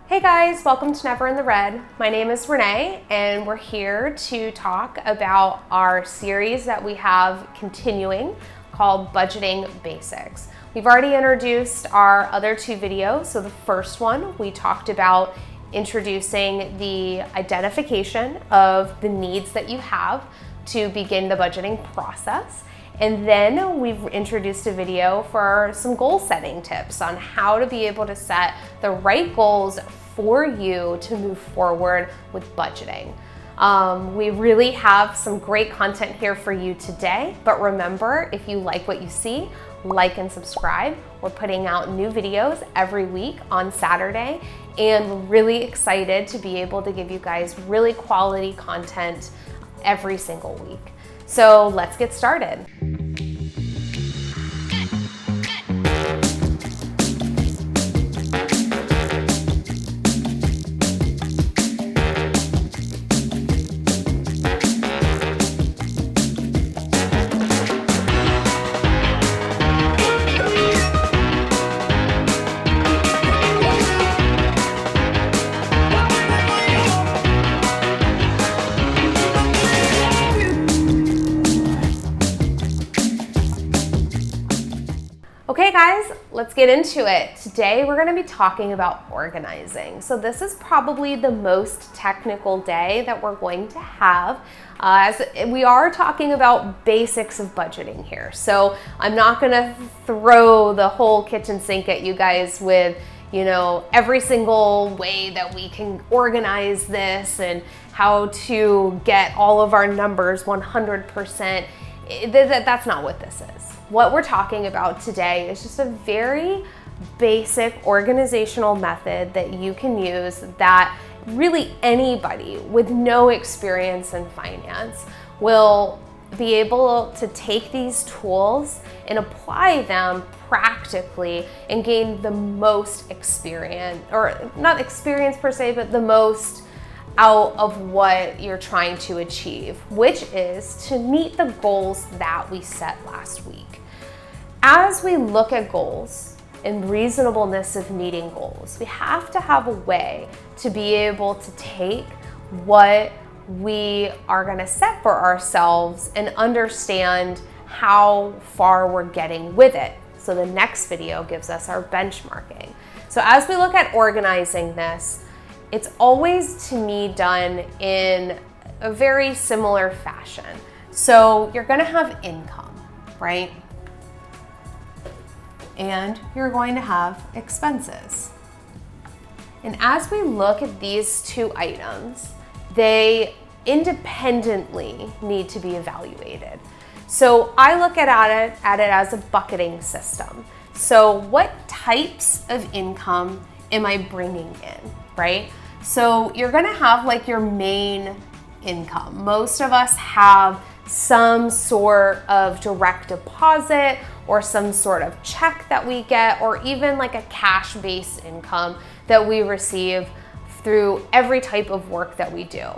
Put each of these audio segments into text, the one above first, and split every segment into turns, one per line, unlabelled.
Hey guys, welcome to Never in the Red. My name is Renee and we're here to talk about our series that we have continuing called Budgeting Basics. We've already introduced our other two videos. So the first one, we talked about introducing the identification of the needs that you have to begin the budgeting process. And then we've introduced a video for some goal setting tips on how to be able to set the right goals for you to move forward with budgeting. We really have some great content here for you today, but remember, if you like what you see, like and subscribe. We're putting out new videos every week on Saturday, and we're really excited to be able to give you guys really quality content every single week. So let's get started. Okay guys, let's get into it. Today we're gonna be talking about organizing. So this is probably the most technical day that we're going to have, as we are talking about basics of budgeting here. So I'm not gonna throw the whole kitchen sink at you guys with, every single way that we can organize this and how to get all of our numbers 100%. That's not what this is. What we're talking about today is just a very basic organizational method that you can use that really anybody with no experience in finance will be able to take these tools and apply them practically and gain the most experience, or not experience per se, but the most out of what you're trying to achieve, which is to meet the goals that we set last week. As we look at goals and reasonableness of meeting goals, we have to have a way to be able to take what we are going to set for ourselves and understand how far we're getting with it. So the next video gives us our benchmarking. So as we look at organizing this, it's always, to me, done in a very similar fashion. So you're going to have income, right? And you're going to have expenses. And as we look at these two items, they independently need to be evaluated. So I look at it as a bucketing system. So what types of income am I bringing in, right? So you're gonna have like your main income. Most of us have some sort of direct deposit or some sort of check that we get, or even like a cash-based income that we receive through every type of work that we do.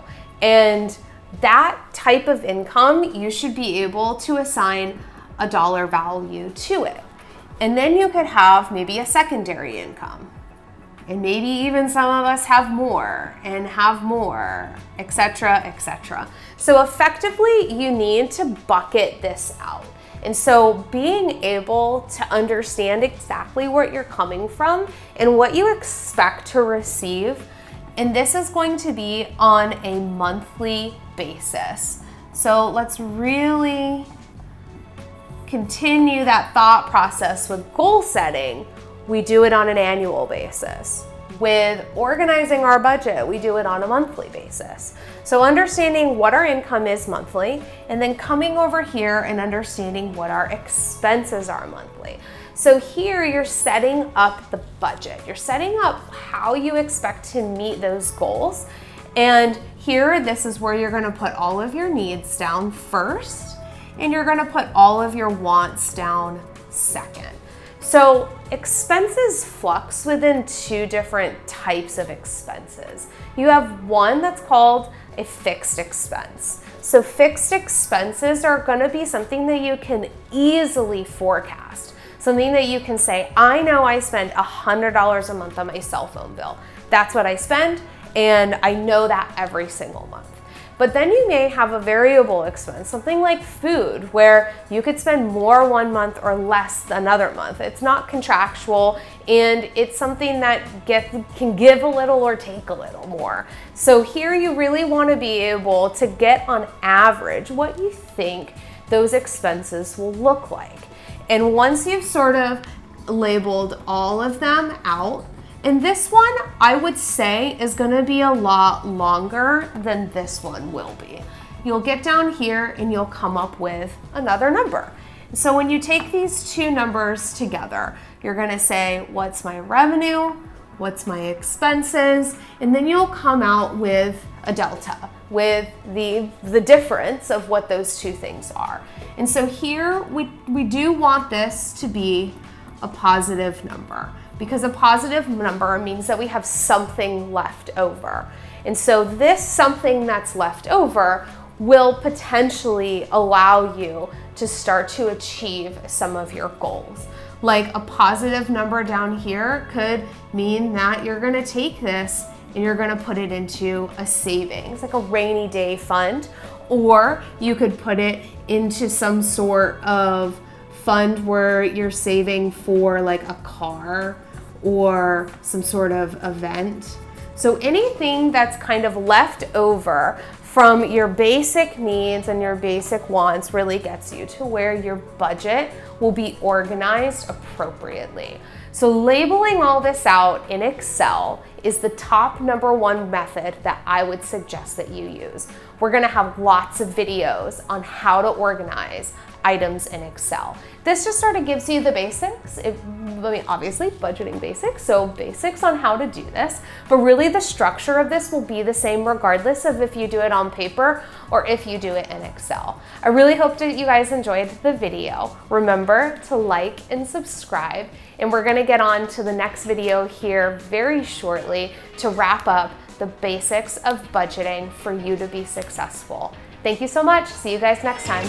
And that type of income, you should be able to assign a dollar value to it. And then you could have maybe a secondary income. And maybe even some of us have more, etc., etc. So effectively, you need to bucket this out. And so being able to understand exactly where you're coming from and what you expect to receive, and this is going to be on a monthly basis. So let's really continue that thought process with goal setting. We do it on an annual basis. With organizing our budget, we do it on a monthly basis. So understanding what our income is monthly, and then coming over here and understanding what our expenses are monthly. So here you're setting up the budget. You're setting up how you expect to meet those goals. And here, this is where you're gonna put all of your needs down first, and you're gonna put all of your wants down second. So expenses flux within two different types of expenses. You have one that's called a fixed expense. So fixed expenses are going to be something that you can easily forecast. Something that you can say, I know I spend $100 a month on my cell phone bill. that's what I spend, and I know that every single month. But then you may have a variable expense, something like food, where you could spend more one month or less another month. It's not contractual, and it's something that can give a little or take a little more. So here you really want to be able to get on average what you think those expenses will look like. And once you've sort of labeled all of them out, and this one, I would say, is gonna be a lot longer than this one will be. You'll get down here and you'll come up with another number. So when you take these two numbers together, you're gonna say, what's my revenue? What's my expenses? And then you'll come out with a delta, with the difference of what those two things are. And so here, we do want this to be a positive number, because a positive number means that we have something left over. And so this something that's left over will potentially allow you to start to achieve some of your goals. Like a positive number down here could mean that you're gonna take this and you're gonna put it into a savings, like a rainy day fund, or you could put it into some sort of fund where you're saving for like a car or some sort of event. So anything that's kind of left over from your basic needs and your basic wants really gets you to where your budget will be organized appropriately. So labeling all this out in Excel is the top #1 method that I would suggest that you use. We're gonna have lots of videos on how to organize items in Excel. This just sort of gives you the basics. Obviously budgeting basics, so basics on how to do this, but really the structure of this will be the same regardless of if you do it on paper or if you do it in Excel. I really hope that you guys enjoyed the video. Remember to like and subscribe, and we're gonna get on to the next video here very shortly to wrap up the basics of budgeting for you to be successful. Thank you so much. See you guys next time.